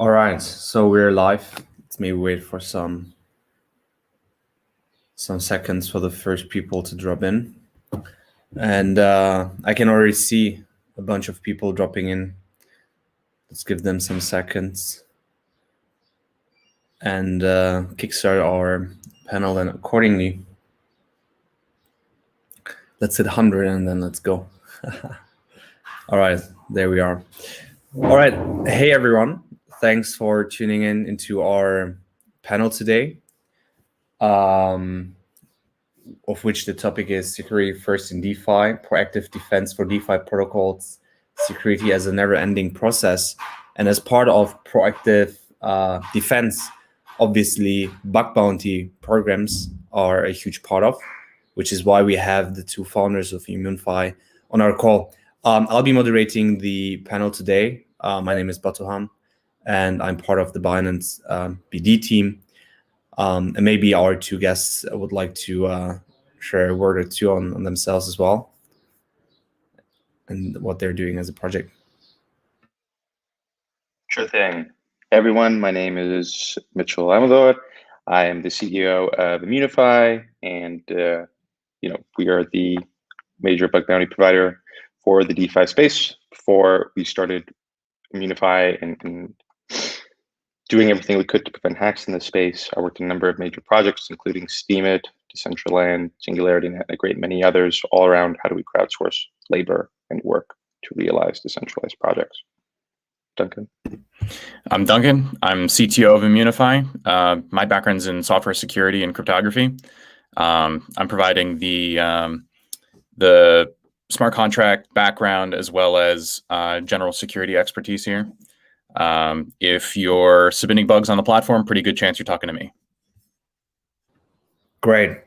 All right, so we're live. Let's maybe wait for some seconds for the first people to drop in. And I can already see a bunch of people dropping in. Let's give them some seconds and kickstart our panel then accordingly. Let's hit 100 and then let's go. All right, there we are. All right, hey everyone. Thanks for tuning in into our panel today. Of which the topic is security first in DeFi, proactive defense for DeFi protocols, security as a never-ending process. And as part of proactive defense, obviously bug bounty programs are a huge part of, which is why we have the two founders of Immunify on our call. I'll be moderating the panel today. My name is Batuhan, and I'm part of the Binance BD team. And maybe our two guests would like to share a word or two on themselves as well and what they're doing as a project. Sure thing. Hey everyone, my name is Mitchell Amador. I am the CEO of Immunify, and we are the major bug bounty provider for the DeFi space. Before we started Immunify and doing everything we could to prevent hacks in the space, I worked on a number of major projects, including Steemit, Decentraland, Singularity, and a great many others, all around how do we crowdsource labor and work to realize decentralized projects. Duncan. I'm Duncan. I'm CTO of Immunify. My background's in software security and cryptography. I'm providing the smart contract background as well as general security expertise here. If you're submitting bugs on the platform, pretty good chance you're talking to me. Great.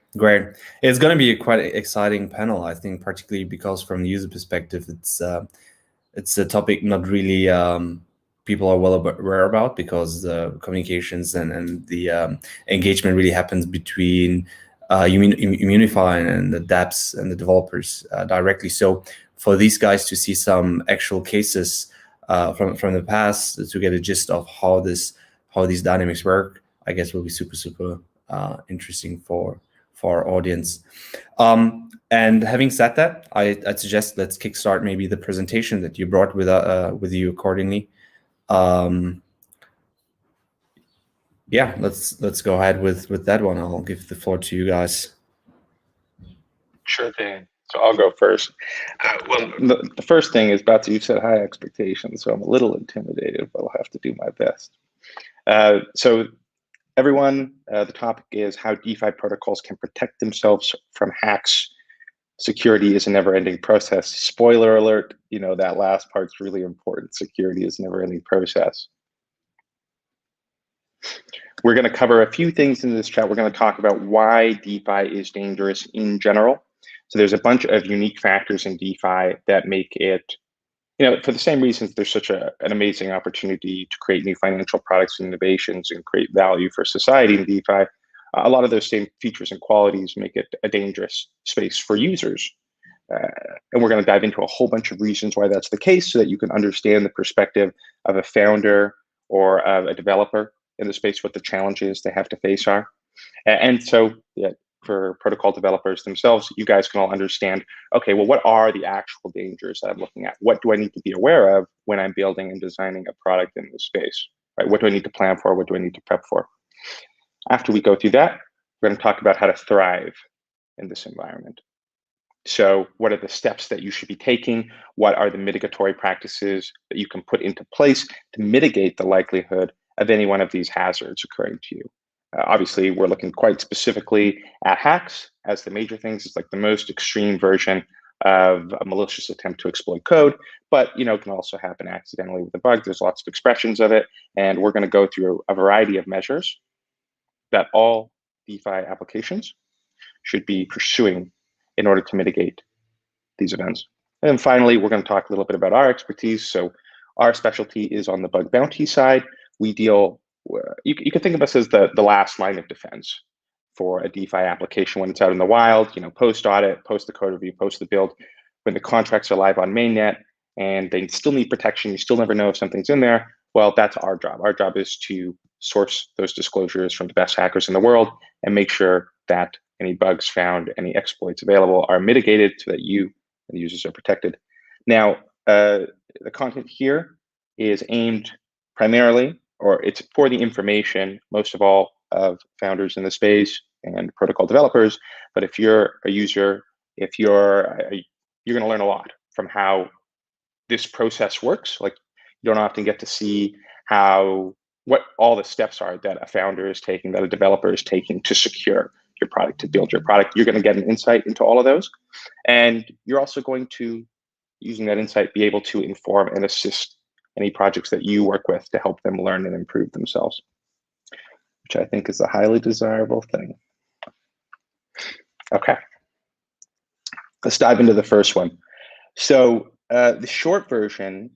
It's going to be a quite exciting panel, I think, particularly because from the user perspective, it's a topic not really people are well aware about, because the communications and the engagement really happens between Immunify and the dApps and the developers directly. So for these guys to see some actual cases from the past to get a gist of how these dynamics work, I guess will be super interesting for our audience. And having said that, I'd suggest let's kickstart maybe the presentation that you brought with you accordingly. Yeah, let's go ahead with that one. I'll give the floor to you guys. Sure thing. So I'll go first. Well, the first thing is, Batu, you set high expectations, so I'm a little intimidated, but I'll have to do my best. So everyone, the topic is how DeFi protocols can protect themselves from hacks. Security is a never-ending process. Spoiler alert, that last part's really important. Security is a never-ending process. We're going to cover a few things in this chat. We're going to talk about why DeFi is dangerous in general. So there's a bunch of unique factors in DeFi that make it, for the same reasons there's such an amazing opportunity to create new financial products and innovations and create value for society in DeFi. A lot of those same features and qualities make it a dangerous space for users. And we're going to dive into a whole bunch of reasons why that's the case, so that you can understand the perspective of a founder or of a developer in the space, what the challenges they have to face are. And so for protocol developers themselves, you guys can all understand, okay, well, what are the actual dangers that I'm looking at? What do I need to be aware of when I'm building and designing a product in this space, right? What do I need to plan for? What do I need to prep for? After we go through that, we're going to talk about how to thrive in this environment. So what are the steps that you should be taking? What are the mitigatory practices that you can put into place to mitigate the likelihood of any one of these hazards occurring to you? Obviously, we're looking quite specifically at hacks as the major things. It's like the most extreme version of a malicious attempt to exploit code, but it can also happen accidentally with a bug. There's lots of expressions of it, and we're going to go through a variety of measures that all DeFi applications should be pursuing in order to mitigate these events. And then finally, we're going to talk a little bit about our expertise. So our specialty is on the bug bounty side. We deal, you can think of us as the last line of defense for a DeFi application when it's out in the wild, post audit, post the code review, post the build, when the contracts are live on mainnet and they still need protection. You still never know if something's in there. Well, that's our job. Our job is to source those disclosures from the best hackers in the world and make sure that any bugs found, any exploits available are mitigated so that you and the users are protected. Now, the content here is aimed primarily, or it's for the information, most of all, of founders in the space and protocol developers. But if you're a user, if you're going to learn a lot from how this process works. Like, you don't often get to see what all the steps are that a founder is taking, that a developer is taking to secure your product, to build your product. You're going to get an insight into all of those. And you're also going to, using that insight, be able to inform and assist any projects that you work with to help them learn and improve themselves, which I think is a highly desirable thing. Okay, let's dive into the first one. So the short version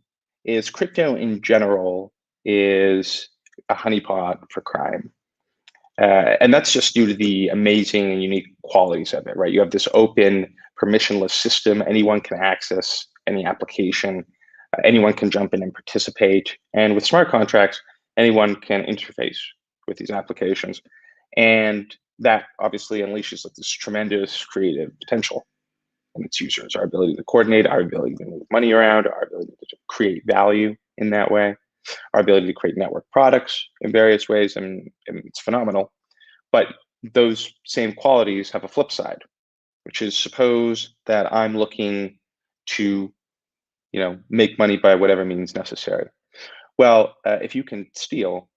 is crypto in general is a honeypot for crime. And that's just due to the amazing and unique qualities of it, right? You have this open, permissionless system. Anyone can access any application. Anyone can jump in and participate. And with smart contracts, anyone can interface with these applications. And that obviously unleashes this tremendous creative potential in its users, our ability to coordinate, our ability to move money around, our ability to create value in that way, our ability to create network products in various ways, and it's phenomenal. But those same qualities have a flip side, which is, suppose that I'm looking to, make money by whatever means necessary. Well, if you can steal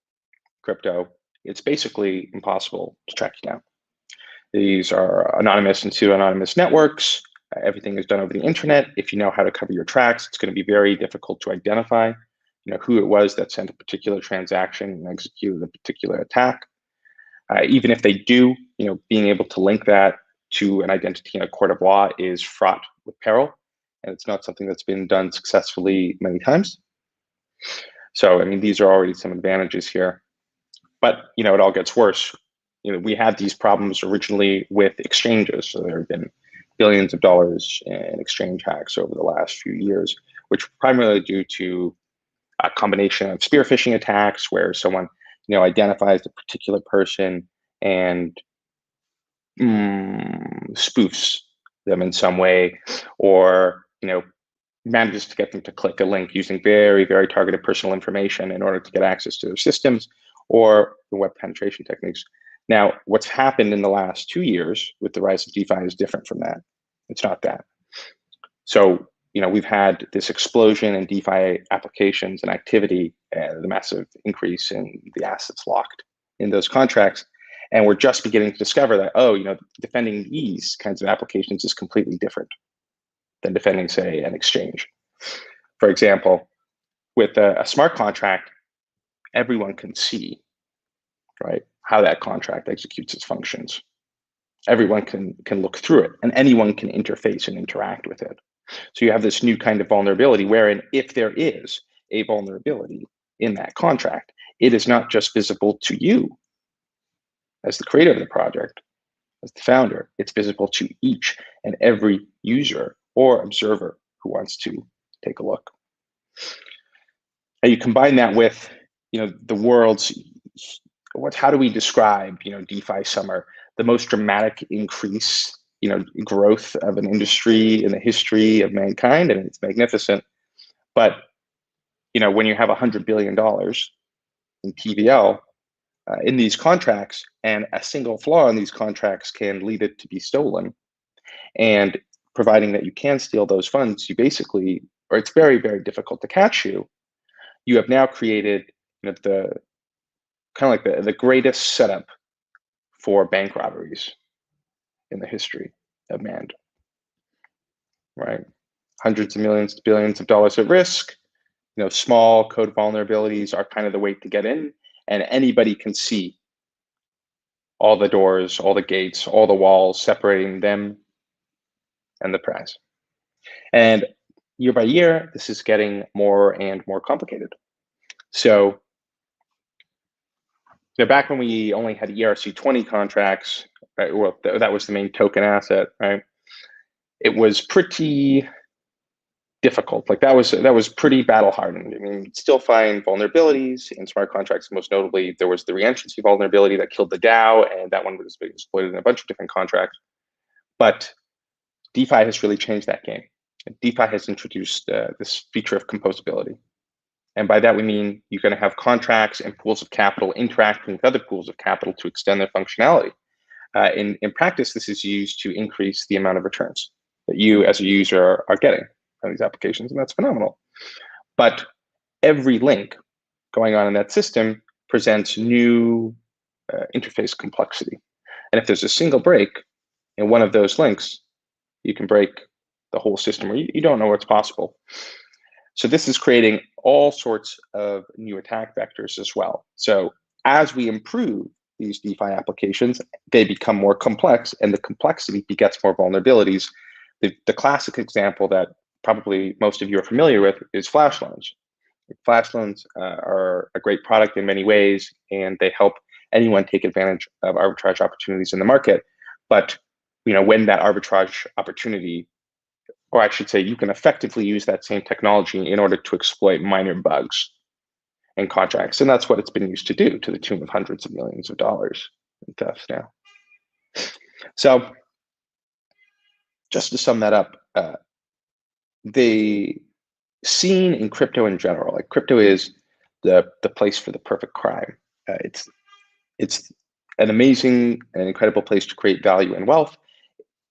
crypto, it's basically impossible to track you down. These are anonymous and pseudo-anonymous networks. Everything is done over the internet. If you know how to cover your tracks, it's going to be very difficult to identify, who it was that sent a particular transaction and executed a particular attack. Even if they do, being able to link that to an identity in a court of law is fraught with peril, and it's not something that's been done successfully many times. So, these are already some advantages here. But, it all gets worse. We had these problems originally with exchanges. So there have been billions of dollars in exchange hacks over the last few years, which primarily due to a combination of spear phishing attacks where someone, identifies a particular person and spoofs them in some way, or, manages to get them to click a link using very, very targeted personal information in order to get access to their systems, or the web penetration techniques. Now, what's happened in the last 2 years with the rise of DeFi is different from that. It's not that. So, we've had this explosion in DeFi applications and activity, and the massive increase in the assets locked in those contracts. And we're just beginning to discover that, defending these kinds of applications is completely different than defending, say, an exchange. For example, with a smart contract, everyone can see, right, how that contract executes its functions. Everyone can look through it, and anyone can interface and interact with it. So you have this new kind of vulnerability wherein, if there is a vulnerability in that contract, it is not just visible to you as the creator of the project, as the founder. It's visible to each and every user or observer who wants to take a look. And you combine that with, the world's, how do we describe, DeFi summer, the most dramatic increase, growth of an industry in the history of mankind, and it's magnificent. But, when you have $100 billion in TVL in these contracts, and a single flaw in these contracts can lead it to be stolen, and providing that you can steal those funds, you basically, or it's very, very difficult to catch you. You have now created, the kind of like the greatest setup for bank robberies in the history of man, right? Hundreds of millions to billions of dollars at risk. Small code vulnerabilities are kind of the way to get in, and anybody can see all the doors, all the gates, all the walls separating them and the prize. And year by year, this is getting more and more complicated. So, back when we only had ERC20 contracts, right, well, that was the main token asset, right? It was pretty difficult. Like that was pretty battle hardened. I mean, you'd still find vulnerabilities in smart contracts. Most notably, there was the reentrancy vulnerability that killed the DAO, and that one was being exploited in a bunch of different contracts. But DeFi has really changed that game. DeFi has introduced this feature of composability. And by that, we mean you're going to have contracts and pools of capital interacting with other pools of capital to extend their functionality. In practice, this is used to increase the amount of returns that you as a user are getting on these applications, and that's phenomenal. But every link going on in that system presents new interface complexity. And if there's a single break in one of those links, you can break the whole system, or you don't know what's possible. So this is creating all sorts of new attack vectors as well. So as we improve these DeFi applications, they become more complex, and the complexity begets more vulnerabilities. The classic example that probably most of you are familiar with is flash loans. Flash loans are a great product in many ways, and they help anyone take advantage of arbitrage opportunities in the market. But when that arbitrage opportunity, or I should say, you can effectively use that same technology in order to exploit minor bugs in contracts. And that's what it's been used to do, to the tune of hundreds of millions of dollars in thefts now. So just to sum that up, the scene in crypto in general, like crypto is the place for the perfect crime. It's an amazing and incredible place to create value and wealth.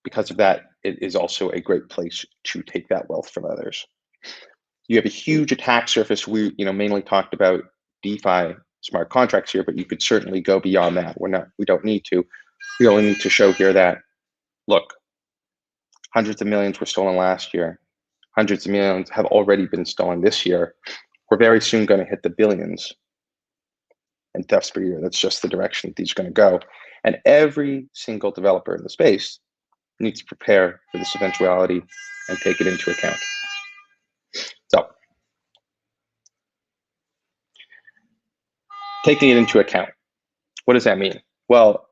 Because of that, it is also a great place to take that wealth from others. You have a huge attack surface. We mainly talked about DeFi smart contracts here, but you could certainly go beyond that. We don't need to. We only need to show here that, look, hundreds of millions were stolen last year. Hundreds of millions have already been stolen this year. We're very soon going to hit the billions in thefts per year. That's just the direction that these are going to go. And every single developer in the space needs to prepare for this eventuality and take it into account. So, taking it into account, what does that mean? Well,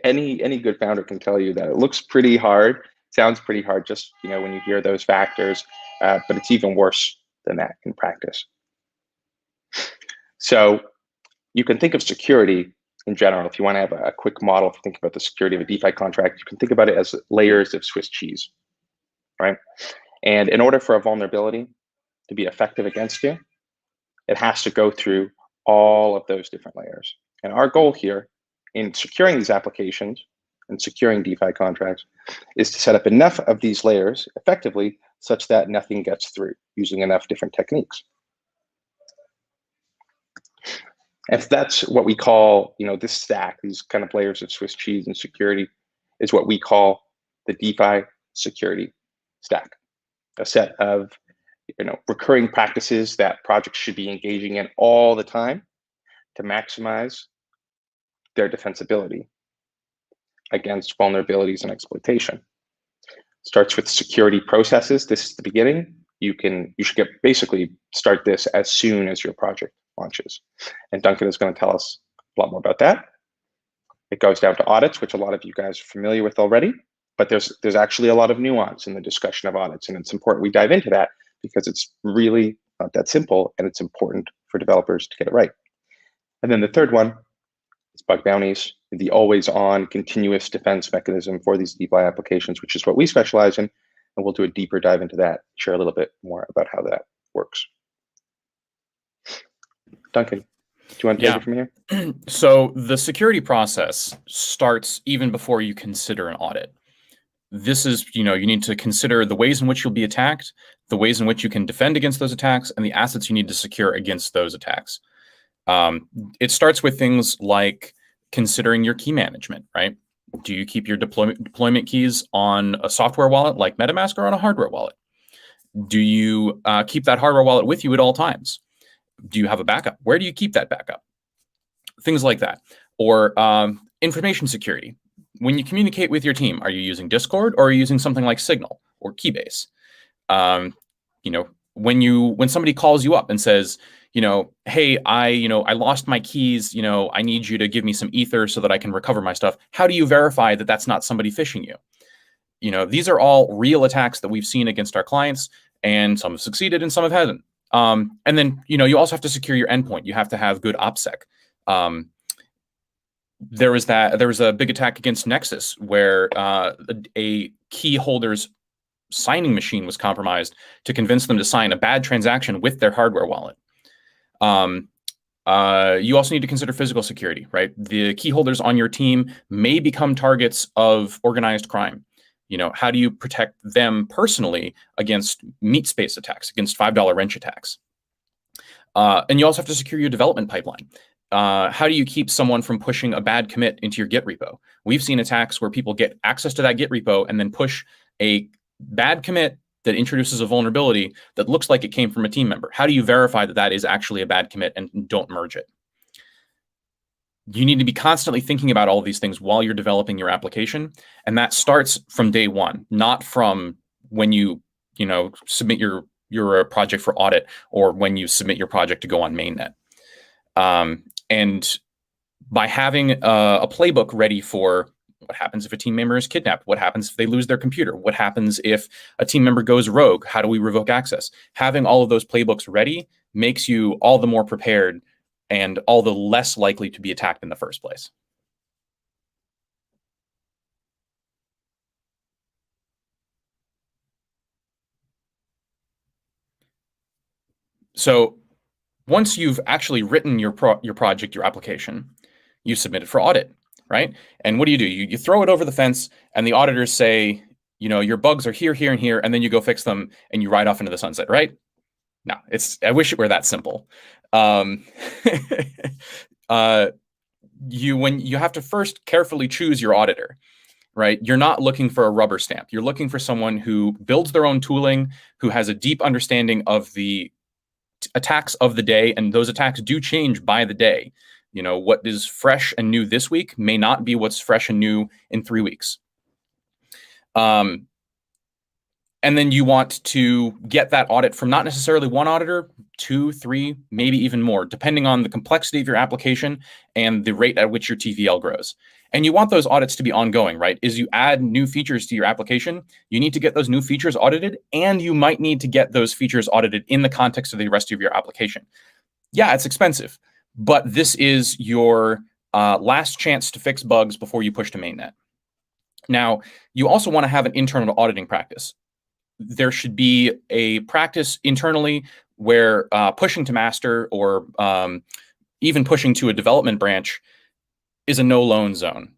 any good founder can tell you that it looks pretty hard, sounds pretty hard just when you hear those factors, but it's even worse than that in practice. So you can think of security in general. If you want to have a quick model, if you think about the security of a DeFi contract, you can think about it as layers of Swiss cheese, right? And in order for a vulnerability to be effective against you, it has to go through all of those different layers. And our goal here in securing these applications and securing DeFi contracts is to set up enough of these layers effectively such that nothing gets through, using enough different techniques. If that's what we call, this stack, these kind of layers of Swiss cheese and security, is what we call the DeFi security stack, a set of recurring practices that projects should be engaging in all the time to maximize their defensibility against vulnerabilities and exploitation. Starts with security processes. This is the beginning. You should basically start this as soon as your project launches. And Duncan is going to tell us a lot more about that. It goes down to audits, which a lot of you guys are familiar with already, but there's actually a lot of nuance in the discussion of audits, and it's important we dive into that because it's really not that simple, and it's important for developers to get it right. And then the third one is bug bounties, the always-on continuous defense mechanism for these DeFi applications, which is what we specialize in, and we'll do a deeper dive into that, share a little bit more about how that works. Duncan, do you want to take it from here? So the security process starts even before you consider an audit. This is, you need to consider the ways in which you'll be attacked, the ways in which you can defend against those attacks, and the assets you need to secure against those attacks. It starts with things like considering your key management, right? Do you keep your deployment keys on a software wallet like MetaMask or on a hardware wallet? Do you keep that hardware wallet with you at all times? Do you have a backup? Where do you keep that backup? Things like that. Or information security. When you communicate with your team, are you using Discord or are you using something like Signal or Keybase? When somebody calls you up and says, hey, I lost my keys, I need you to give me some ether so that I can recover my stuff. How do you verify that that's not somebody phishing you? these are all real attacks that we've seen against our clients, and some have succeeded and some have hadn't. And then, you also have to secure your endpoint. You have to have good OPSEC. There was a big attack against Nexus where a key holder's signing machine was compromised to convince them to sign a bad transaction with their hardware wallet. You also need to consider physical security, right? The key holders on your team may become targets of organized crime. How do you protect them personally against meat space attacks, against $5 wrench attacks? And you also have to secure your development pipeline. How do you keep someone from pushing a bad commit into your Git repo? We've seen attacks where people get access to that Git repo and then push a bad commit that introduces a vulnerability that looks like it came from a team member. How do you verify that that is actually a bad commit and don't merge it? You need to be constantly thinking about all of these things while you're developing your application. And that starts from day one, not from when you submit your project for audit or when you submit your project to go on mainnet. And by having a playbook ready for what happens if a team member is kidnapped, what happens if they lose their computer, what happens if a team member goes rogue, how do we revoke access? Having all of those playbooks ready makes you all the more prepared and all the less likely to be attacked in the first place. So once you've actually written your project, your application, you submit it for audit, right? And what do? You throw it over the fence and the auditors say, your bugs are here, here, and here, and then you go fix them and you ride off into the sunset, right? No, I wish it were that simple. When you have to first carefully choose your auditor, right? You're not looking for a rubber stamp. You're looking for someone who builds their own tooling, who has a deep understanding of the attacks of the day, and those attacks do change by the day. What is fresh and new this week may not be what's fresh and new in 3 weeks. And then you want to get that audit from not necessarily one auditor, 2, 3, maybe even more, depending on the complexity of your application and the rate at which your TVL grows. And you want those audits to be ongoing, right? As you add new features to your application, you need to get those new features audited, and you might need to get those features audited in the context of the rest of your application. Yeah, it's expensive, but this is your last chance to fix bugs before you push to mainnet. Now, you also want to have an internal auditing practice. There should be a practice internally where pushing to master or even pushing to a development branch is a no-loan zone.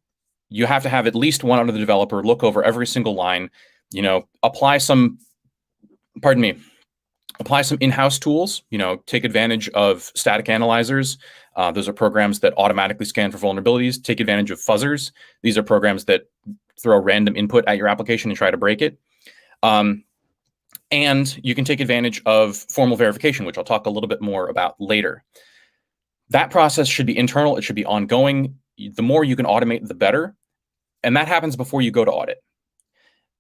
You have to have at least one other developer look over every single line, apply some in-house tools, take advantage of static analyzers. Those are programs that automatically scan for vulnerabilities. Take advantage of fuzzers. These are programs that throw random input at your application and try to break it. And you can take advantage of formal verification, which I'll talk a little bit more about later. That process should be internal. It should be ongoing. The more you can automate, the better. And that happens before you go to audit.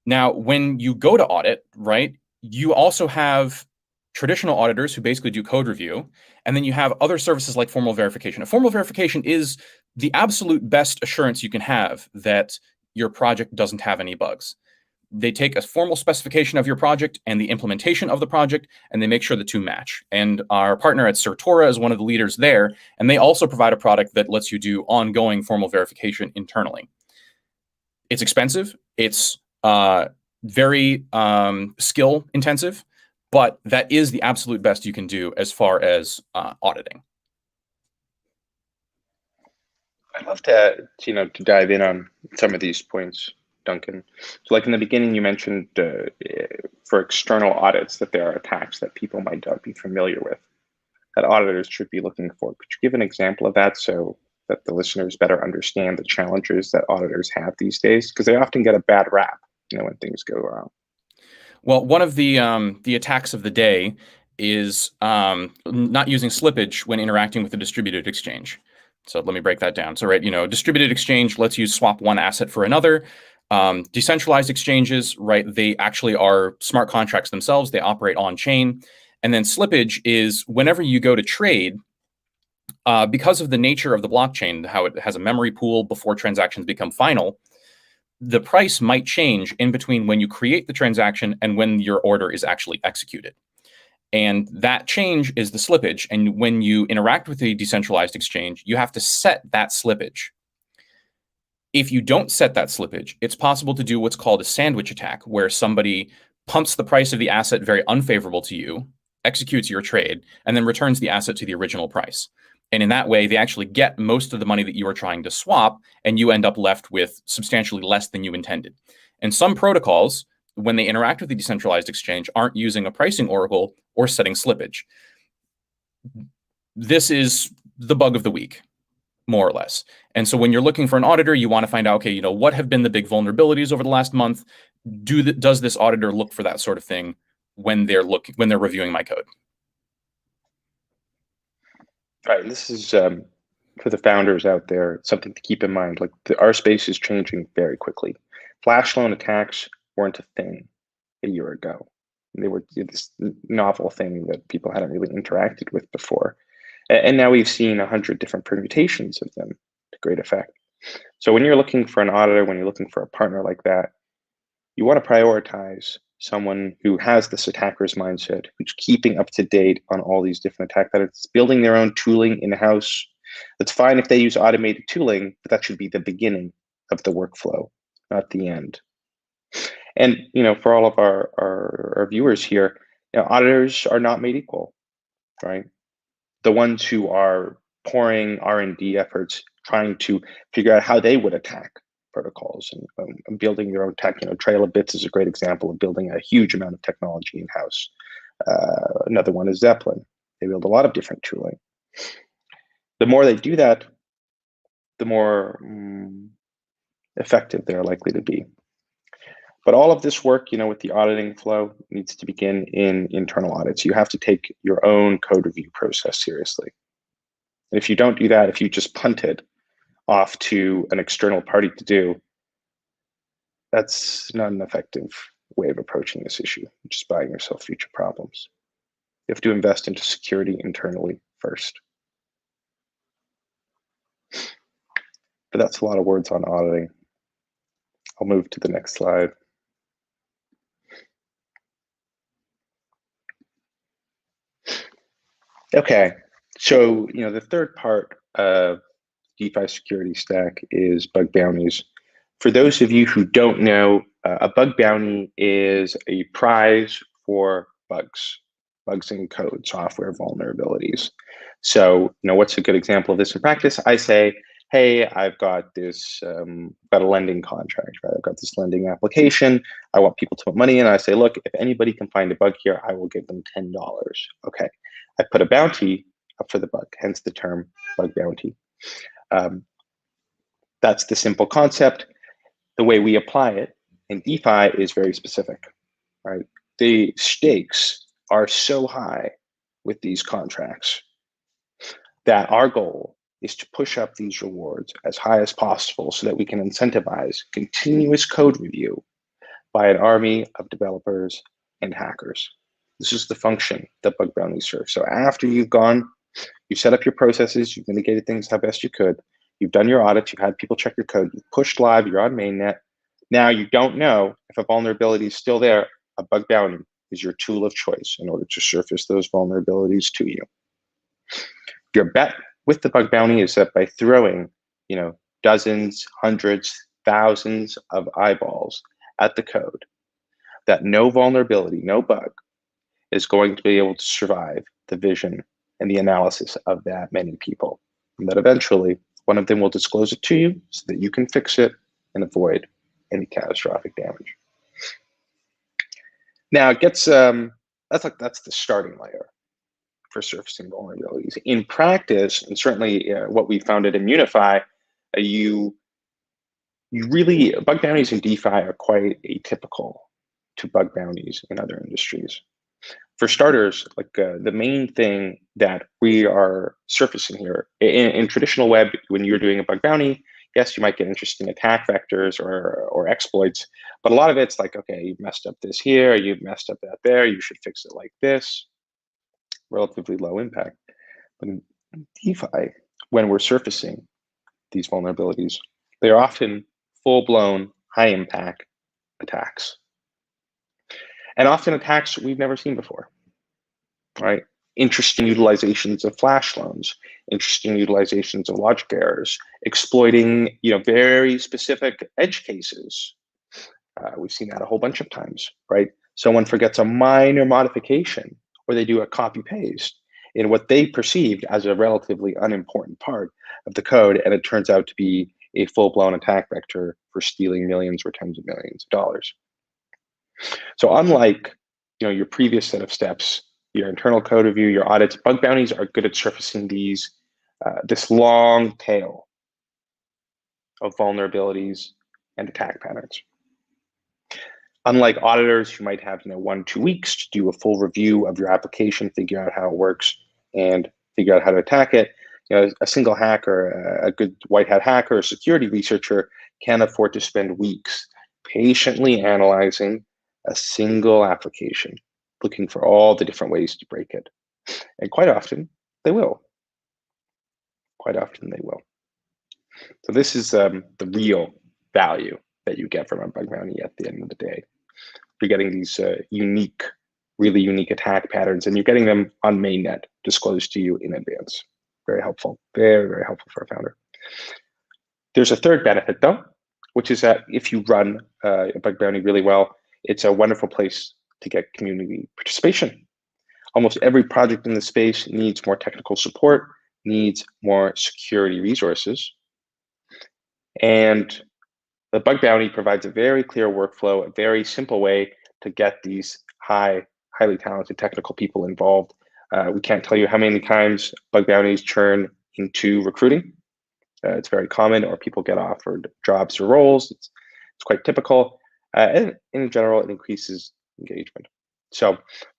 Now, when you go to audit, right, you also have traditional auditors who basically do code review. And then you have other services like formal verification. A formal verification is the absolute best assurance you can have that your project doesn't have any bugs. They take a formal specification of your project and the implementation of the project, and they make sure the two match. And our partner at Certora is one of the leaders there, and they also provide a product that lets you do ongoing formal verification internally. It's expensive. It's very skill intensive, but that is the absolute best you can do as far as auditing. I'd love to dive in on some of these points, Duncan. So like in the beginning, you mentioned for external audits that there are attacks that people might not be familiar with that auditors should be looking for. Could you give an example of that so that the listeners better understand the challenges that auditors have these days? Because they often get a bad rap, when things go wrong. Well, one of the attacks of the day is not using slippage when interacting with a distributed exchange. So let me break that down. So, right, distributed exchange lets you swap one asset for another. Decentralized exchanges, right, they actually are smart contracts themselves. They operate on chain. And then slippage is whenever you go to trade, because of the nature of the blockchain, how it has a memory pool before transactions become final, the price might change in between when you create the transaction and when your order is actually executed. And that change is the slippage. And when you interact with a decentralized exchange, you have to set that slippage. If you don't set that slippage, it's possible to do what's called a sandwich attack, where somebody pumps the price of the asset very unfavorable to you, executes your trade, and then returns the asset to the original price. And in that way, they actually get most of the money that you are trying to swap, and you end up left with substantially less than you intended. And some protocols, when they interact with the decentralized exchange, aren't using a pricing oracle or setting slippage. This is the bug of the week, more or less. And so when you're looking for an auditor, you want to find out, okay, what have been the big vulnerabilities over the last month? Does this auditor look for that sort of thing when they're reviewing my code? All right, this is for the founders out there, something to keep in mind. Like our space is changing very quickly. Flash loan attacks weren't a thing a year ago. They were this novel thing that people hadn't really interacted with before. And now we've seen 100 different permutations of them to great effect. So when you're looking for an auditor, when you're looking for a partner like that, you want to prioritize someone who has this attacker's mindset, who's keeping up to date on all these different attack patterns, building their own tooling in-house. That's fine if they use automated tooling, but that should be the beginning of the workflow, not the end. And for all of our viewers here, auditors are not made equal, right? The ones who are pouring R&D efforts trying to figure out how they would attack protocols and building their own tech. Trail of Bits is a great example of building a huge amount of technology in-house. Another one is Zeppelin. They build a lot of different tooling. The more they do that, the more effective they're likely to be. But all of this work, with the auditing flow needs to begin in internal audits. You have to take your own code review process seriously. And if you don't do that, if you just punt it off to an external party to do, that's not an effective way of approaching this issue. You're just buying yourself future problems. You have to invest into security internally first. But that's a lot of words on auditing. I'll move to the next slide. Okay, so the third part of DeFi security stack is bug bounties. For those of you who don't know, a bug bounty is a prize for bugs in code, software vulnerabilities. So, what's a good example of this in practice? I say, hey, I've got this, got a lending contract, right? I've got this lending application. I want people to put money in. I say, look, if anybody can find a bug here, I will give them $10. Okay, I put a bounty up for the bug, hence the term bug bounty. That's the simple concept. The way we apply it in DeFi is very specific, right? The stakes are so high with these contracts that our goal is to push up these rewards as high as possible so that we can incentivize continuous code review by an army of developers and hackers. This is the function that bug bounties serve. So after you've set up your processes, you've mitigated things how best you could, you've done your audits, you've had people check your code, you've pushed live, you're on mainnet. Now you don't know if a vulnerability is still there. A bug bounty is your tool of choice in order to surface those vulnerabilities to you. Your bet with the bug bounty is that by throwing, dozens, hundreds, thousands of eyeballs at the code, that no vulnerability, no bug is going to be able to survive the vision and the analysis of that many people. And that eventually one of them will disclose it to you so that you can fix it and avoid any catastrophic damage. Now it gets, that's the starting layer for surfacing vulnerabilities. In practice, and certainly what we found at Immunify, bug bounties in DeFi are quite atypical to bug bounties in other industries. For starters, the main thing that we are surfacing here in traditional web, when you're doing a bug bounty, yes, you might get interesting attack vectors or exploits, but a lot of it's like, okay, you've messed up this here, you've messed up that there, you should fix it like this. Relatively low impact. But in DeFi, when we're surfacing these vulnerabilities, they are often full-blown, high impact attacks. And often attacks we've never seen before, right? Interesting utilizations of flash loans, interesting utilizations of logic errors, exploiting very specific edge cases. We've seen that a whole bunch of times, right? Someone forgets a minor modification, or they do a copy paste in what they perceived as a relatively unimportant part of the code, and it turns out to be a full-blown attack vector for stealing millions or tens of millions of dollars. So unlike your previous set of steps, your internal code review, your audits, bug bounties are good at surfacing this long tail of vulnerabilities and attack patterns. Unlike auditors who might have 1-2 weeks to do a full review of your application, figure out how it works, and figure out how to attack it, a single hacker, a good white hat hacker, a security researcher can't afford to spend weeks patiently analyzing a single application, looking for all the different ways to break it. And quite often, they will. Quite often, they will. So this is the real value that you get from a bug bounty at the end of the day. You're getting these really unique attack patterns, and you're getting them on mainnet disclosed to you in advance. Very helpful, very, very helpful for a founder. There's a third benefit though, which is that if you run a bug bounty really well, it's a wonderful place to get community participation. Almost every project in the space needs more technical support, needs more security resources. And the bug bounty provides a very clear workflow, a very simple way to get these highly talented technical people involved. We can't tell you how many times bug bounties churn into recruiting. It's very common, or people get offered jobs or roles. It's quite typical. And in general, it increases engagement. So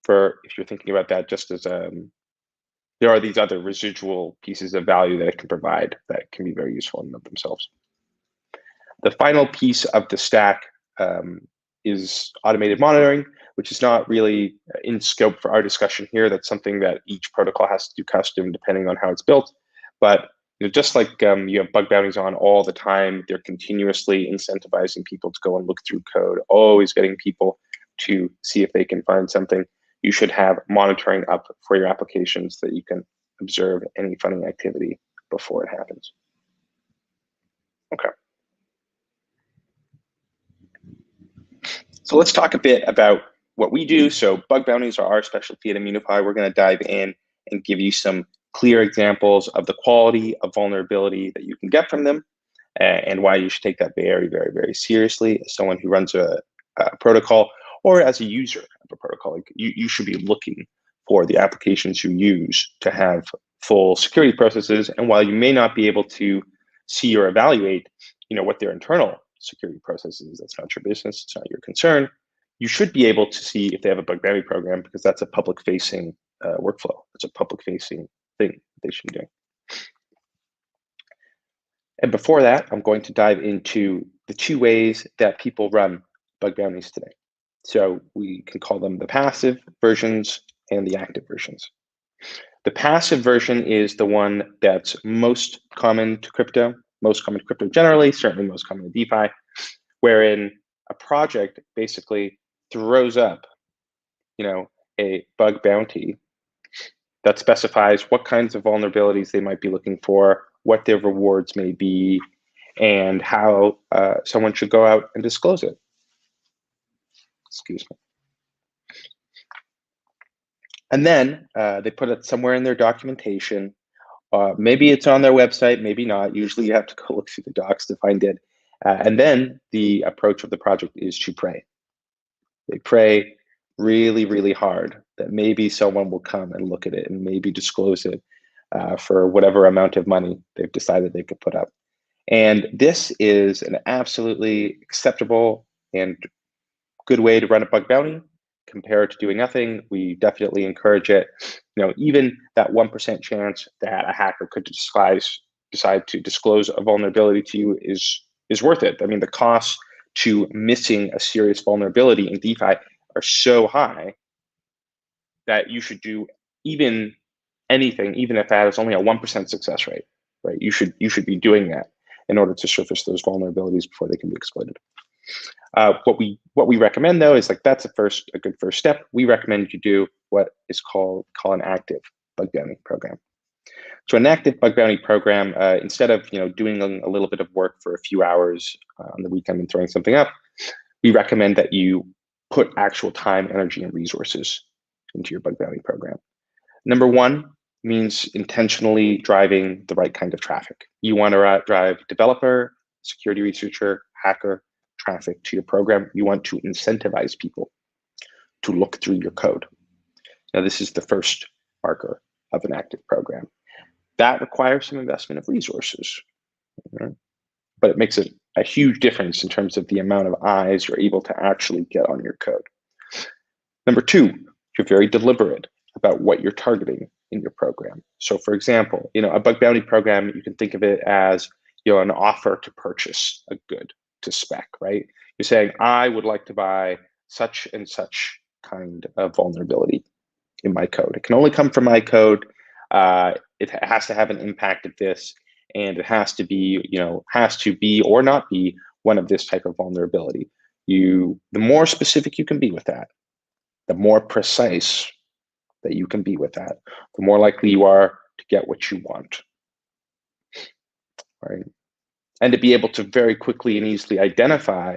if you're thinking about that, just as there are these other residual pieces of value that it can provide that can be very useful in and of themselves. The final piece of the stack is automated monitoring, which is not really in scope for our discussion here. That's something that each protocol has to do custom depending on how it's built. But just like you have bug bounties on all the time, they're continuously incentivizing people to go and look through code, always getting people to see if they can find something. You should have monitoring up for your applications so that you can observe any funny activity before it happens. Okay. So let's talk a bit about what we do. So bug bounties are our specialty at Immunefi. We're going to dive in and give you some clear examples of the quality of vulnerability that you can get from them, and why you should take that very, very, very seriously as someone who runs a protocol, or as a user of a protocol. Like you should be looking for the applications you use to have full security processes. And while you may not be able to see or evaluate, what their internal security process is, that's not your business, it's not your concern. You should be able to see if they have a bug bounty program, because that's a public-facing workflow. It's a public-facing thing they should be doing. And before that, I'm going to dive into the two ways that people run bug bounties today. So we can call them the passive versions and the active versions. The passive version is the one that's most common to crypto, generally, certainly most common to DeFi, wherein a project basically throws up, a bug bounty that specifies what kinds of vulnerabilities they might be looking for, what their rewards may be, and how someone should go out and disclose it. Excuse me. And then they put it somewhere in their documentation. Maybe it's on their website, maybe not. Usually you have to go look through the docs to find it. And then the approach of the project is to pray. They pray really, really hard that maybe someone will come and look at it and maybe disclose it for whatever amount of money they've decided they could put up. And this is an absolutely acceptable and good way to run a bug bounty compared to doing nothing. We definitely encourage it. Even that 1% chance that a hacker could decide to disclose a vulnerability to you is worth it. I mean, the cost to missing a serious vulnerability in DeFi are so high that you should do anything, even if that is only a 1% success rate, right? You should be doing that in order to surface those vulnerabilities before they can be exploited. What we recommend though is like that's a good first step. We recommend you do what is called an active bug bounty program. So an active bug bounty program, instead of doing a little bit of work for a few hours on the weekend and throwing something up, we recommend that you put actual time, energy, and resources into your bug bounty program. Number one means intentionally driving the right kind of traffic. You want to drive developer, security researcher, hacker traffic to your program. You want to incentivize people to look through your code. Now, this is the first marker of an active program. That requires some investment of resources, but it makes a huge difference in terms of the amount of eyes you're able to actually get on your code. Number two, you're very deliberate about what you're targeting in your program. So for example, a bug bounty program, you can think of it as an offer to purchase a good to spec, right? You're saying, I would like to buy such and such kind of vulnerability in my code. It can only come from my code. It has to have an impact of this, and it has to be or not be one of this type of vulnerability. The more specific you can be with that, the more precise that you can be with that, the more likely you are to get what you want, right? And to be able to very quickly and easily identify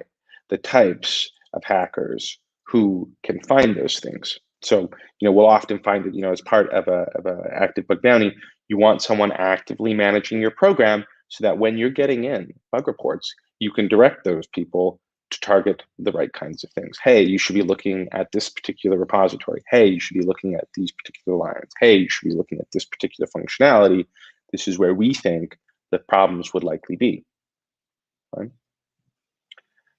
the types of hackers who can find those things. So, we'll often find that, as part of a active bug bounty, you want someone actively managing your program so that when you're getting in bug reports, you can direct those people to target the right kinds of things. Hey, you should be looking at this particular repository. Hey, you should be looking at these particular lines. Hey, you should be looking at this particular functionality. This is where we think the problems would likely be. Right?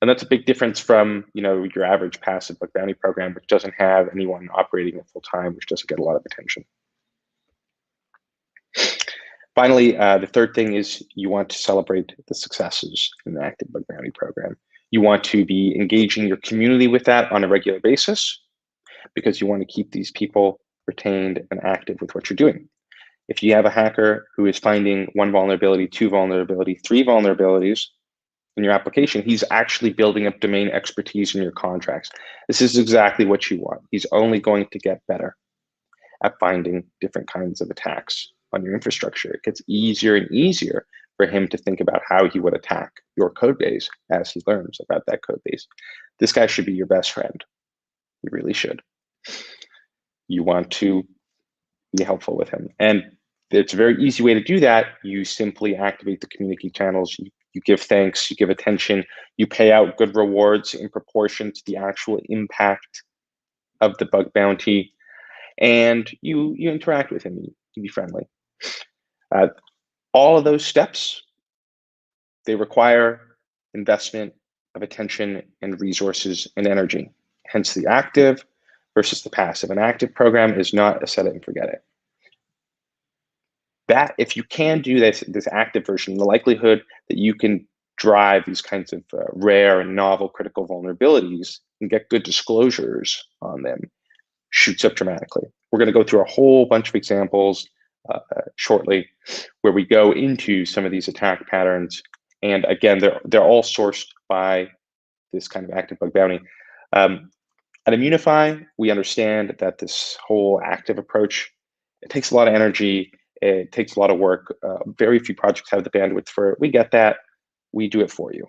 And that's a big difference from your average passive bug bounty program, which doesn't have anyone operating it full time, which doesn't get a lot of attention. Finally, the third thing is you want to celebrate the successes in the active bug bounty program. You want to be engaging your community with that on a regular basis because you want to keep these people retained and active with what you're doing. If you have a hacker who is finding one vulnerability, two vulnerability, three vulnerabilities in your application, he's actually building up domain expertise in your contracts. This is exactly what you want. He's only going to get better at finding different kinds of attacks on your infrastructure. It gets easier and easier for him to think about how he would attack your code base as he learns about that code base. This guy should be your best friend. You really should. You want to be helpful with him. And it's a very easy way to do that. You simply activate the community channels. You give thanks, you give attention, you pay out good rewards in proportion to the actual impact of the bug bounty, and you interact with him, you be friendly. All of those steps, they require investment of attention and resources and energy, hence the active versus the passive. An active program is not a set it and forget it. That if you can do this active version, the likelihood that you can drive these kinds of rare and novel critical vulnerabilities and get good disclosures on them shoots up dramatically. We're going to go through a whole bunch of examples shortly where we go into some of these attack patterns. And again, they're all sourced by this kind of active bug bounty. At Immunify, we understand that this whole active approach, it takes a lot of energy. It takes a lot of work. Very few projects have the bandwidth for it. We get that. We do it for you.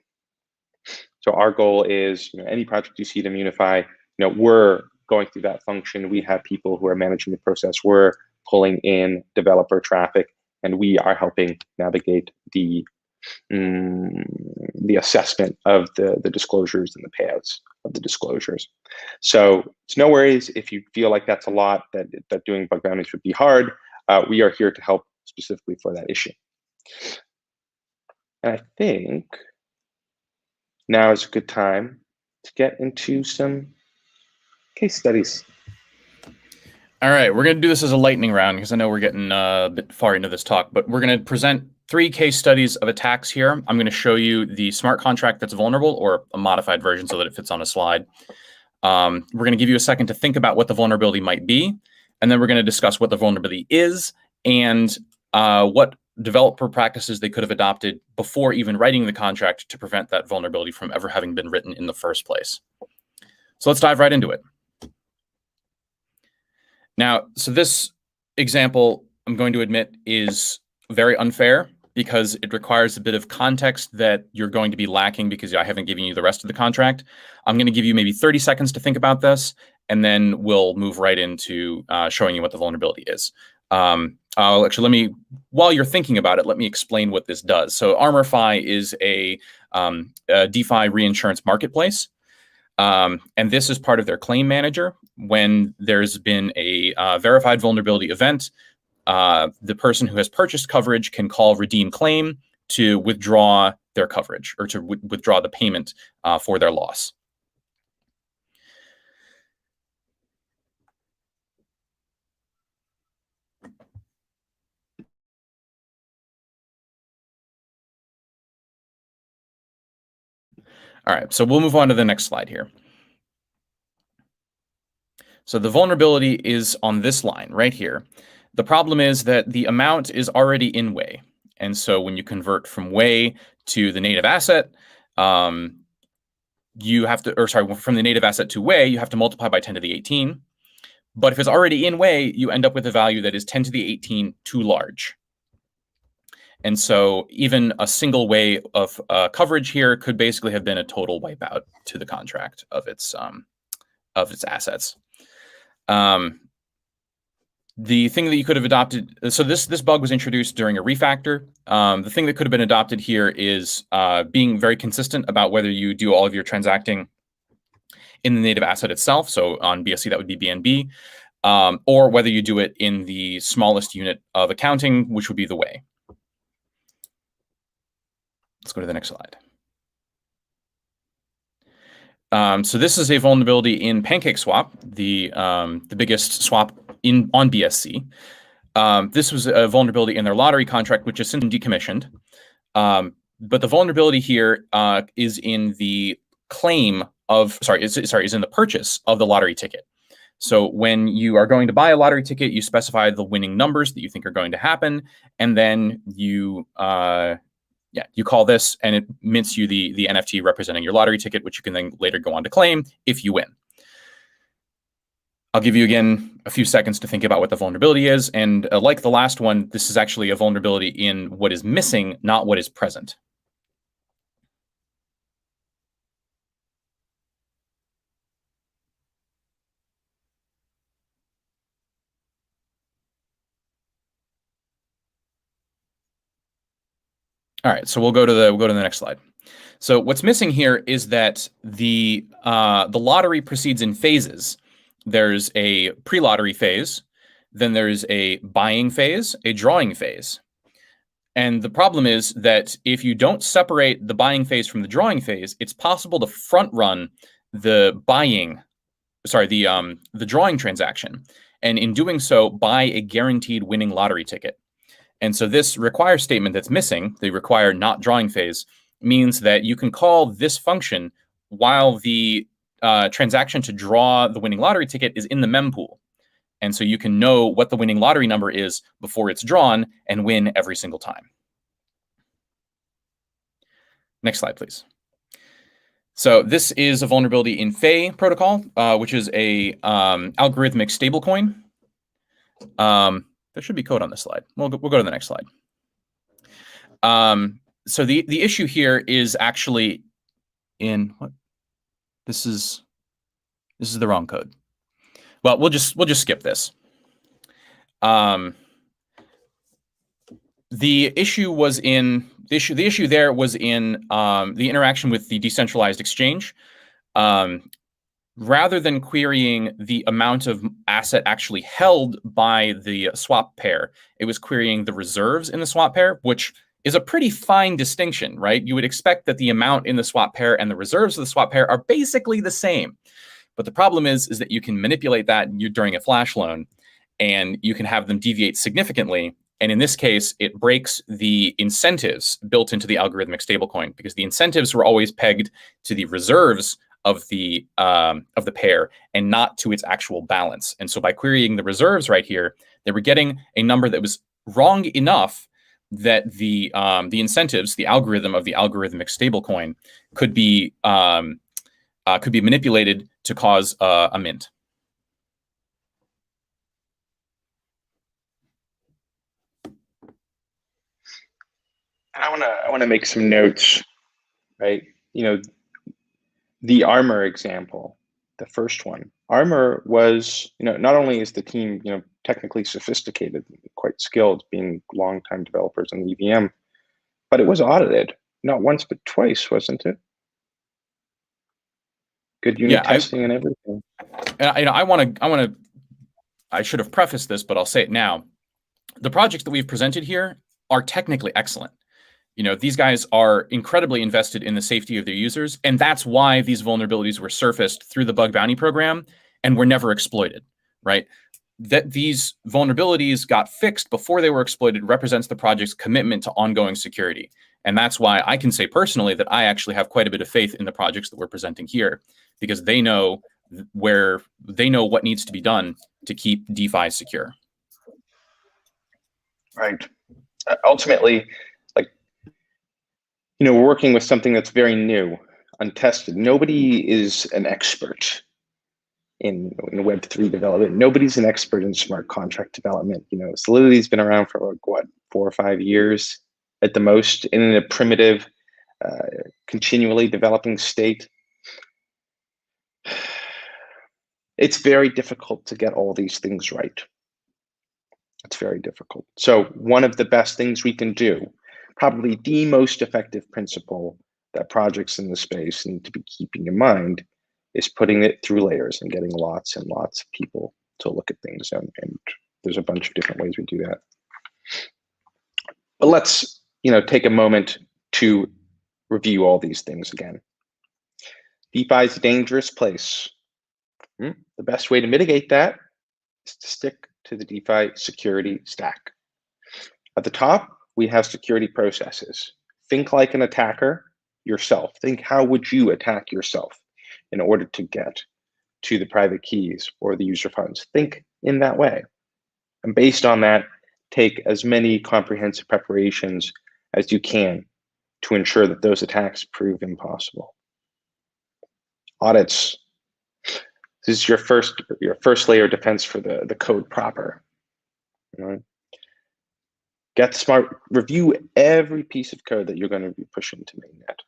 So our goal is, any project you see at Immunify, we're going through that function. We have people who are managing the process. We're pulling in developer traffic, and we are helping navigate the assessment of the disclosures and the payouts of the disclosures. So it's no worries if you feel like that's a lot, that doing bug bounties would be hard. We are here to help specifically for that issue. And I think now is a good time to get into some case studies. All right, we're going to do this as a lightning round because I know we're getting a bit far into this talk, but we're going to present 3 case studies of attacks here. I'm going to show you the smart contract that's vulnerable, or a modified version so that it fits on a slide. We're going to give you a second to think about what the vulnerability might be, and then we're going to discuss what the vulnerability is and what developer practices they could have adopted before even writing the contract to prevent that vulnerability from ever having been written in the first place. So let's dive right into it. Now, so this example, I'm going to admit, is very unfair because it requires a bit of context that you're going to be lacking because I haven't given you the rest of the contract. I'm going to give you maybe 30 seconds to think about this, and then we'll move right into showing you what the vulnerability is. Actually, while you're thinking about it, let me explain what this does. So ArmorFi is a DeFi reinsurance marketplace. And this is part of their claim manager. When there's been a verified vulnerability event, the person who has purchased coverage can call redeem claim to withdraw their coverage or to withdraw the payment for their loss. All right, so we'll move on to the next slide here. So the vulnerability is on this line right here. The problem is that the amount is already in Wei. And so when you convert from Wei to the native asset, you have to, or sorry, from the native asset to Wei, you have to multiply by 10 to the 18. But if it's already in Wei, you end up with a value that is 10 to the 18 too large. And so even a single Wei of coverage here could basically have been a total wipeout to the contract of its assets. The thing that you could have adopted, so this bug was introduced during a refactor. The thing that could have been adopted here is being very consistent about whether you do all of your transacting in the native asset itself. So on BSC, that would be BNB, or whether you do it in the smallest unit of accounting, which would be the Wei. Let's go to the next slide. So this is a vulnerability in PancakeSwap, the biggest swap on BSC. This was a vulnerability in their lottery contract, which is since decommissioned. But the vulnerability here is in the claim of, is in the purchase of the lottery ticket. So when you are going to buy a lottery ticket, you specify the winning numbers that you think are going to happen, and then you you call this, and it mints you the NFT representing your lottery ticket, which you can then later go on to claim if you win. I'll give you, again, a few seconds to think about what the vulnerability is. And like the last one, this is actually a vulnerability in what is missing, not what is present. All right, so we'll go to the next slide. So what's missing here is that the lottery proceeds in phases. There's a pre-lottery phase, then there's a buying phase, a drawing phase. And the problem is that if you don't separate the buying phase from the drawing phase, it's possible to front run the drawing transaction. And in doing so, buy a guaranteed winning lottery ticket. And so this require statement that's missing, the require not drawing phase, means that you can call this function while the transaction to draw the winning lottery ticket is in the mempool. And so you can know what the winning lottery number is before it's drawn and win every single time. Next slide, please. So this is a vulnerability in Fei protocol, which is a algorithmic stablecoin. There should be code on this slide. We'll go to the next slide. So the issue here is actually in what? This is the wrong code. Well, we'll just skip this. The issue was in the issue there was in the interaction with the decentralized exchange. Rather than querying the amount of asset actually held by the swap pair, it was querying the reserves in the swap pair, which is a pretty fine distinction, right? You would expect that the amount in the swap pair and the reserves of the swap pair are basically the same. But the problem is that you can manipulate that during a flash loan, and you can have them deviate significantly. And in this case, it breaks the incentives built into the algorithmic stablecoin, because the incentives were always pegged to the reserves of the pair and not to its actual balance. And so by querying the reserves right here, they were getting a number that was wrong enough that the incentives, the algorithm of the algorithmic stablecoin, could be manipulated to cause a mint. I want to make some notes, right? The Armor example, the first one. Armor was, not only is the team, technically sophisticated, quite skilled, being longtime developers in the EVM, but it was audited, not once but twice, wasn't it? Good unit testing and everything. I should have prefaced this, but I'll say it now. The projects that we've presented here are technically excellent. These guys are incredibly invested in the safety of their users, and that's why these vulnerabilities were surfaced through the bug bounty program and were never exploited, right? That these vulnerabilities got fixed before they were exploited represents the project's commitment to ongoing security. And that's why I can say personally that I actually have quite a bit of faith in the projects that we're presenting here, because they know what needs to be done to keep DeFi secure. Right. Ultimately, we're working with something that's very new, untested. Nobody is an expert in Web3 development. Nobody's an expert in smart contract development. Solidity's been around for 4 or 5 years at the most, in a primitive, continually developing state. It's very difficult to get all these things right. It's very difficult. So one of the best things we can do, probably the most effective principle that projects in the space need to be keeping in mind, is putting it through layers and getting lots and lots of people to look at things. And there's a bunch of different ways we do that. But let's take a moment to review all these things again. DeFi is a dangerous place. The best way to mitigate that is to stick to the DeFi security stack. At the top, we have security processes. Think like an attacker yourself. Think, how would you attack yourself in order to get to the private keys or the user funds? Think in that way. And based on that, take as many comprehensive preparations as you can to ensure that those attacks prove impossible. Audits. This is your first layer of defense for the code proper. Get smart. Review every piece of code that you're going to be pushing to mainnet.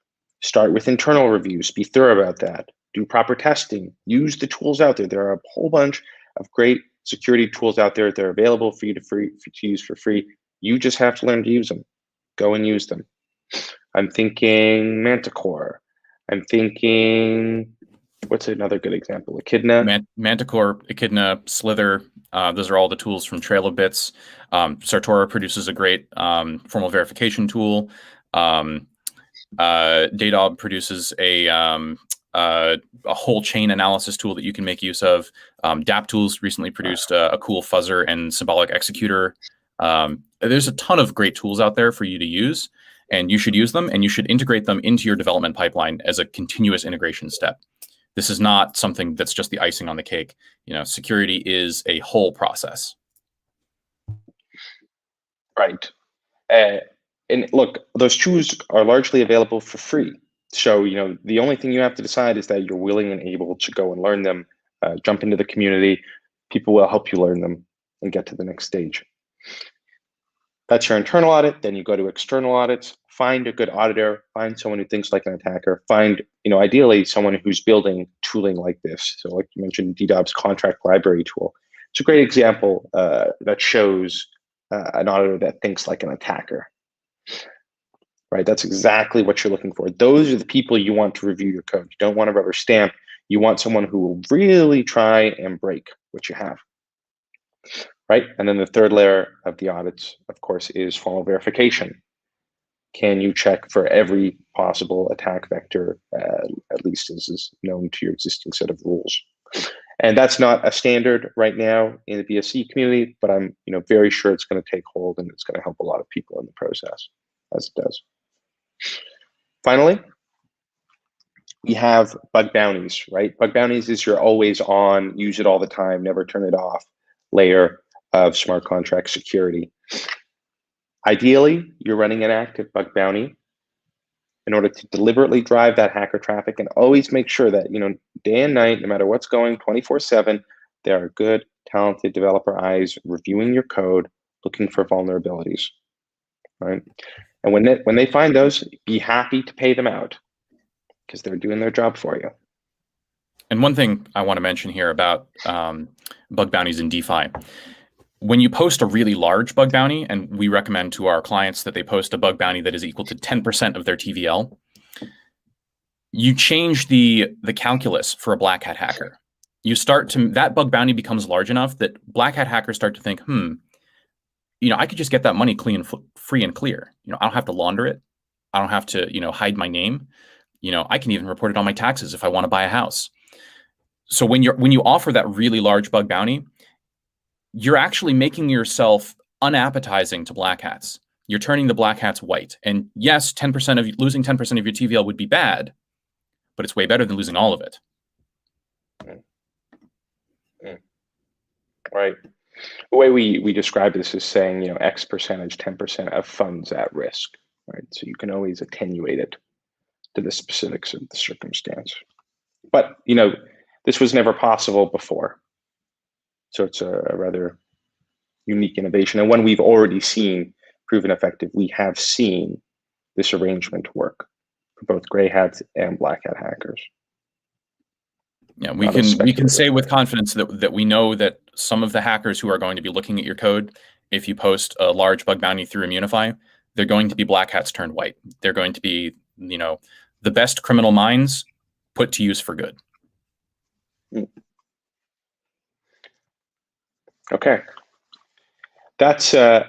Start with internal reviews. Be thorough about that. Do proper testing. Use the tools out there. There are a whole bunch of great security tools out there. They're available for you to use for free. You just have to learn to use them. Go and use them. I'm thinking Manticore. I'm thinking, what's another good example? Echidna. Manticore, Echidna, Slither. Those are all the tools from Trail of Bits. Sartora produces a great formal verification tool. Dadob produces a whole chain analysis tool that you can make use of. DApp Tools recently produced a cool fuzzer and symbolic executor. There's a ton of great tools out there for you to use, and you should use them, and you should integrate them into your development pipeline as a continuous integration step. This is not something that's just the icing on the cake. Security is a whole process. Right. And look, those tools are largely available for free. So, the only thing you have to decide is that you're willing and able to go and learn them, jump into the community. People will help you learn them and get to the next stage. That's your internal audit. Then you go to external audits. Find a good auditor. Find someone who thinks like an attacker. Find, ideally someone who's building tooling like this. So, like you mentioned, DDob's contract library tool. It's a great example that shows an auditor that thinks like an attacker. Right? That's exactly what you're looking for. Those are the people you want to review your code. You don't want a rubber stamp. You want someone who will really try and break what you have. Right? And then the third layer of the audits, of course, is formal verification. Can you check for every possible attack vector, at least as is known to your existing set of rules? And that's not a standard right now in the BSC community, but I'm very sure it's going to take hold and it's going to help a lot of people in the process, as it does. Finally, we have bug bounties, right? Bug bounties is your always on, use it all the time, never turn it off layer of smart contract security. Ideally, you're running an active bug bounty in order to deliberately drive that hacker traffic, and always make sure that, day and night, no matter what's going 24/7, there are good, talented developer eyes reviewing your code, looking for vulnerabilities, right? And when they find those, be happy to pay them out, because they're doing their job for you. And one thing I want to mention here about bug bounties in DeFi. When you post a really large bug bounty, and we recommend to our clients that they post a bug bounty that is equal to 10% of their TVL, you change the calculus for a black hat hacker. That bug bounty becomes large enough that black hat hackers start to think, I could just get that money clean, free and clear. I don't have to launder it. I don't have to, hide my name. I can even report it on my taxes if I want to buy a house. So when you offer that really large bug bounty, you're actually making yourself unappetizing to black hats. You're turning the black hats white. And yes, losing 10% of your TVL would be bad, but it's way better than losing all of it. Right. The way we describe this is saying, X percentage, 10% of funds at risk, right? So you can always attenuate it to the specifics of the circumstance. But, this was never possible before. So it's a rather unique innovation, and one we've already seen proven effective. We have seen this arrangement work for both gray hats and black hat hackers. Yeah, we can say with confidence that we know that some of the hackers who are going to be looking at your code, if you post a large bug bounty through Immunify, they're going to be black hats turned white. They're going to be, the best criminal minds put to use for good. Okay, that's the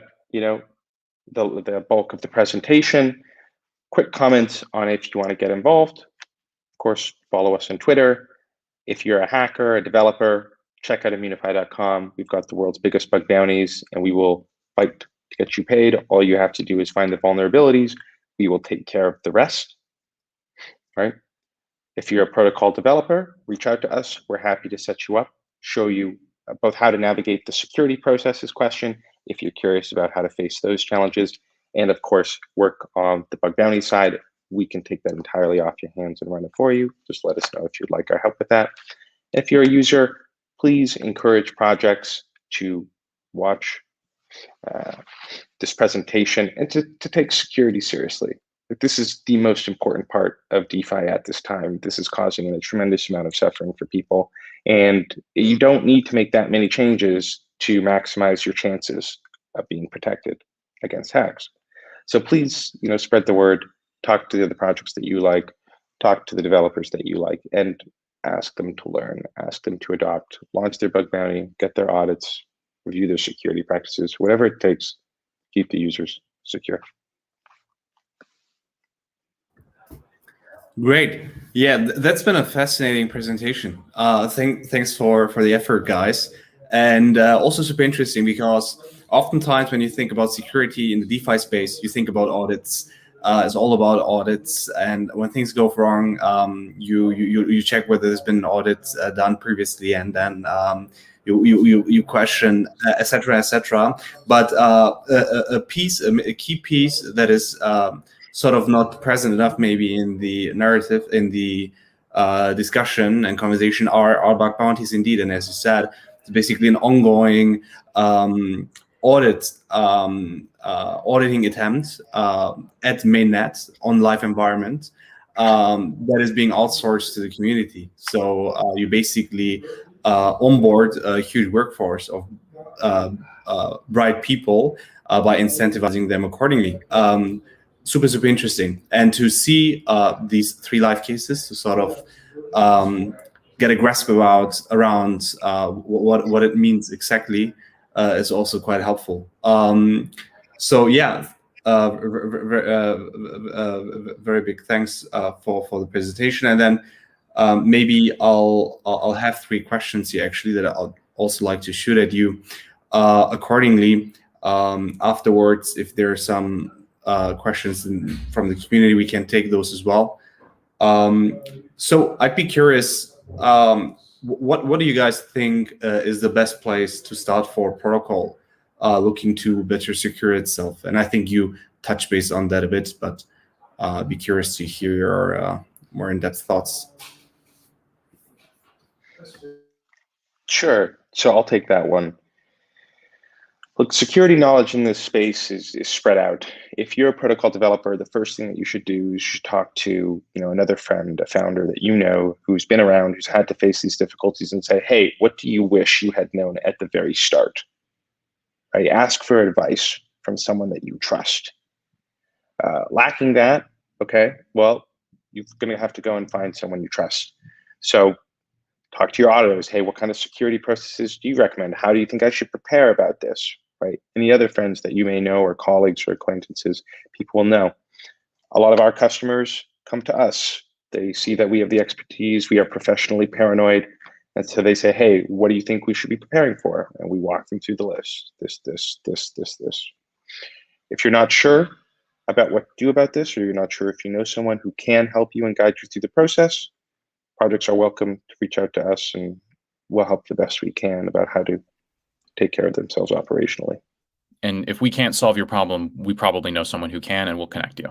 bulk of the presentation. Quick comments on if you want to get involved. Of course, follow us on Twitter. If you're a hacker, a developer, check out immunify.com. We've got the world's biggest bug bounties, and we will fight to get you paid. All you have to do is find the vulnerabilities. We will take care of the rest, right? If you're a protocol developer, reach out to us. We're happy to set you up, show you both how to navigate the security processes question, if you're curious about how to face those challenges, and of course, work on the bug bounty side. We can take that entirely off your hands and run it for you. Just let us know if you'd like our help with that. If you're a user, please encourage projects to watch this presentation and to take security seriously. This is the most important part of DeFi at this time. This is causing a tremendous amount of suffering for people. And you don't need to make that many changes to maximize your chances of being protected against hacks. So please, spread the word, talk to the other projects that you like, talk to the developers that you like, and ask them to learn, ask them to adopt, launch their bug bounty, get their audits, review their security practices, whatever it takes, keep the users secure. Great. Yeah, that's been a fascinating presentation. Thanks for the effort, guys. And also super interesting, because oftentimes when you think about security in the DeFi space, you think about audits. It's all about audits, and when things go wrong, you check whether there's been audits done previously, and then you question, etc., etc. But a key piece that is sort of not present enough maybe in the narrative, in the discussion and conversation are bug bounties indeed. And as you said, it's basically an ongoing auditing attempt at mainnet on live environment that is being outsourced to the community. So you basically onboard a huge workforce of bright people by incentivizing them accordingly. Super interesting. And to see these 3 live cases to sort of get a grasp around what it means exactly is also quite helpful. So yeah, very big thanks for the presentation. And then maybe I'll have 3 questions here actually that I'll also like to shoot at you accordingly. Afterwards, if there are some questions from the community, we can take those as well. So I'd be curious, what do you guys think is the best place to start for protocol looking to better secure itself. And I think you touched base on that a bit, but be curious to hear your more in-depth thoughts. Sure. So I'll take that one. Look, security knowledge in this space is spread out. If you're a protocol developer, the first thing that you should do is you should talk to another friend, a founder that you know who's been around, who's had to face these difficulties, and say, hey, what do you wish you had known at the very start? Right? Ask for advice from someone that you trust. Lacking that, okay, well, you're going to have to go and find someone you trust. So talk to your auditors. Hey, what kind of security processes do you recommend? How do you think I should prepare about this? Right? Any other friends that you may know, or colleagues or acquaintances, people will know. A lot of our customers come to us. They see that we have the expertise. We are professionally paranoid. And so they say, hey, what do you think we should be preparing for? And we walk them through the list. This. If you're not sure about what to do about this, or you're not sure if you know someone who can help you and guide you through the process, projects are welcome to reach out to us, and we'll help the best we can about how to take care of themselves operationally. And if we can't solve your problem, we probably know someone who can, and we'll connect you.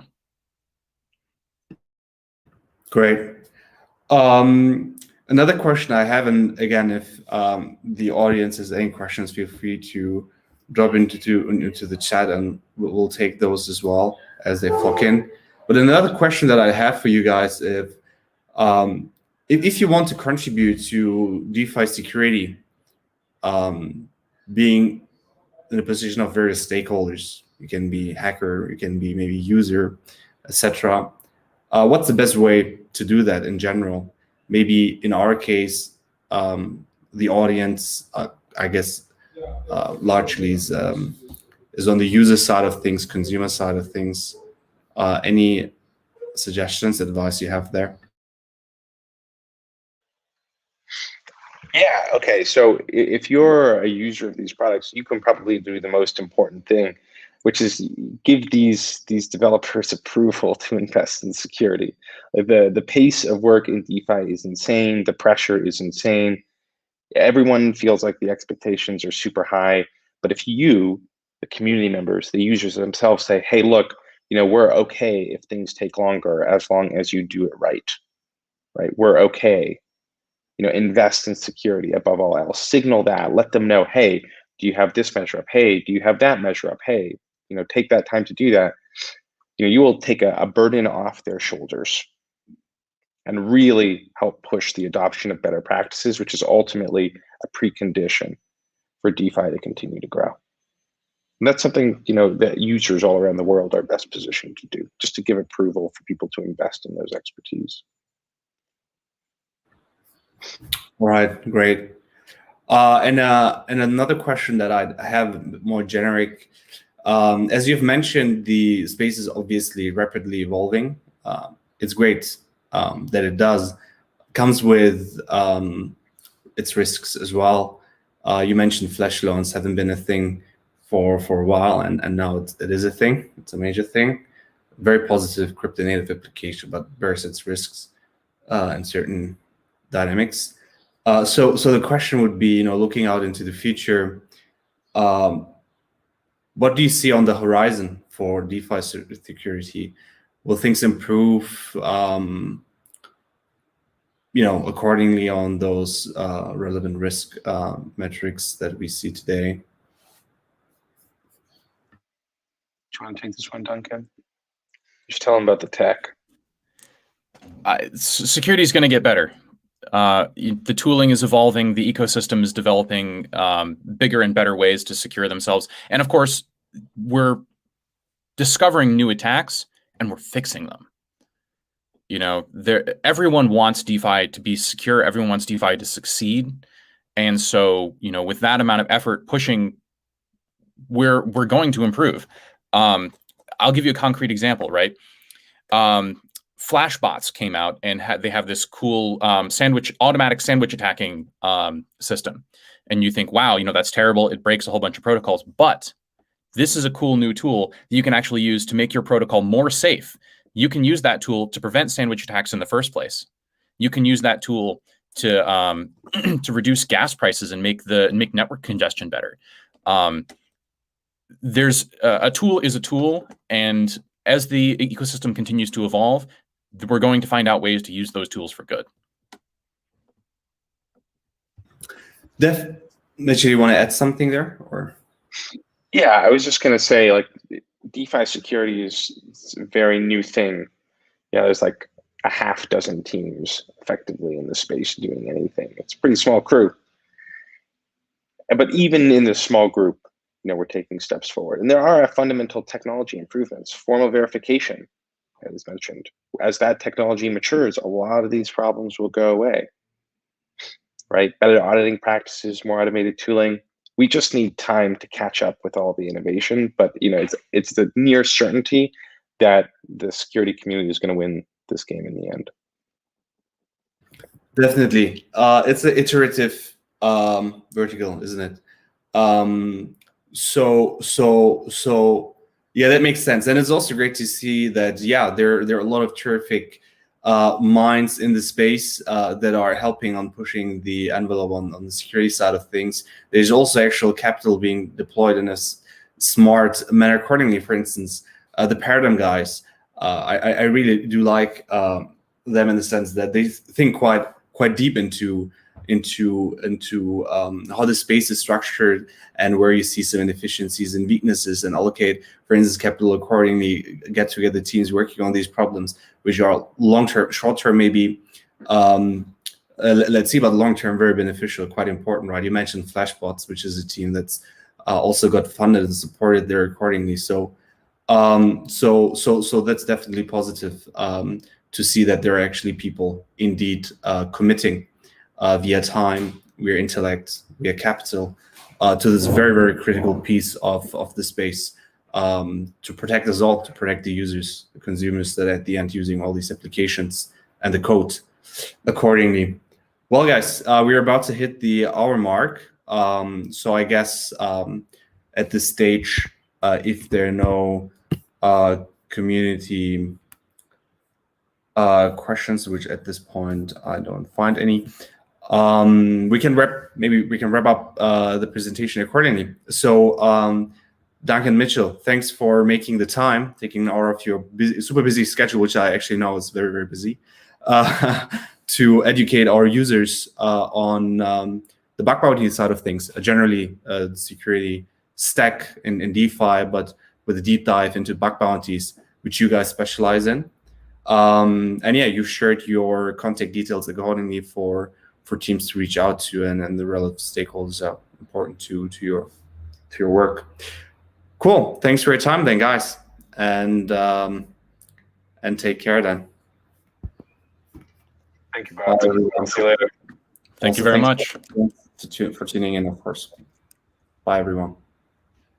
Great. Another question I have, and again, if the audience has any questions, feel free to drop into the chat, and we'll take those as well as they flock in. But another question that I have for you guys, if you want to contribute to DeFi security, being in a position of various stakeholders, you can be hacker, you can be maybe user, etc. What's the best way to do that in general? Maybe in our case, the audience, I guess, largely is on the user side of things, consumer side of things. Any suggestions, advice you have there? Yeah, okay. So if you're a user of these products, you can probably do the most important thing, which is give these developers approval to invest in security. Like the pace of work in DeFi is insane. The pressure is insane. Everyone feels like the expectations are super high. But if you, the community members, the users themselves say, hey, look, we're okay if things take longer as long as you do it right, right? We're okay. Invest in security above all else. Signal that. Let them know, hey, do you have this measure up? Hey, do you have that measure up? Hey, take that time to do that. You will take a burden off their shoulders and really help push the adoption of better practices, which is ultimately a precondition for DeFi to continue to grow. And that's something that users all around the world are best positioned to do, just to give approval for people to invest in those expertise. All right, great. And another question that I have, more generic. As you've mentioned, the space is obviously rapidly evolving. It's great that it does. Comes with its risks as well. You mentioned flash loans haven't been a thing for a while, and now it is a thing. It's a major thing. Very positive crypto native application, but bears its risks and certain dynamics. So the question would be, looking out into the future, what do you see on the horizon for DeFi security? Will things improve, accordingly on those relevant risk metrics that we see today? Do you want to take this one, Duncan? Just tell them about the tech. Security is going to get better. The tooling is evolving. The ecosystem is developing bigger and better ways to secure themselves. And of course, we're discovering new attacks and we're fixing them. Everyone wants DeFi to be secure. Everyone wants DeFi to succeed. And so, with that amount of effort pushing, we're going to improve. I'll give you a concrete example, right? Flashbots came out and they have this cool automatic sandwich attacking system. And you think, wow, that's terrible. It breaks a whole bunch of protocols. But this is a cool new tool that you can actually use to make your protocol more safe. You can use that tool to prevent sandwich attacks in the first place. You can use that tool to to reduce gas prices and make network congestion better. there's a tool is a tool, and as the ecosystem continues to evolve, we're going to find out ways to use those tools for good. Mitchell, you want to add something there, or? Yeah, I was just going to say, like, DeFi security is a very new thing. Yeah, there's like a half dozen teams effectively in the space doing anything. It's a pretty small crew. But even in this small group, we're taking steps forward. And there are fundamental technology improvements, formal verification, as mentioned. As that technology matures, a lot of these problems will go away, right? Better auditing practices, more automated tooling. We just need time to catch up with all the innovation, but it's the near certainty that the security community is going to win this game in the end. Definitely, it's an iterative vertical, isn't it? So yeah, that makes sense, and it's also great to see that there are a lot of terrific minds in the space that are helping on pushing the envelope on the security side of things. There's also actual capital being deployed in a smart manner accordingly. For instance, the Paradigm guys, I really do like them in the sense that they think quite deep into how the space is structured and where you see some inefficiencies and weaknesses, and allocate, for instance, capital accordingly, get together teams working on these problems, which are long-term, short-term maybe, let's see, but long-term very beneficial, quite important, right? You mentioned Flashbots, which is a team that's also got funded and supported there accordingly. So that's definitely positive to see that there are actually people indeed committing via time, via intellect, via capital to this very, very critical piece of the space to protect us all, to protect the users, the consumers that at the end using all these applications and the code accordingly. Well, guys, we're about to hit the hour mark. So I guess at this stage, if there are no community questions, which at this point I don't find any, we can wrap up the presentation accordingly. So Duncan, Mitchell, thanks for making the time, taking an hour of your super busy schedule, which I actually know is very, very busy, to educate our users on the bug bounty side of things, generally the security stack in DeFi, but with a deep dive into bug bounties, which you guys specialize in. And yeah, you've shared your contact details accordingly for teams to reach out to, and the relevant stakeholders are important to your work. Cool. Thanks for your time then, guys, and take care then. Thank you, Bob. I'll see you later. Thank you very much for tuning in, of course. Bye, everyone.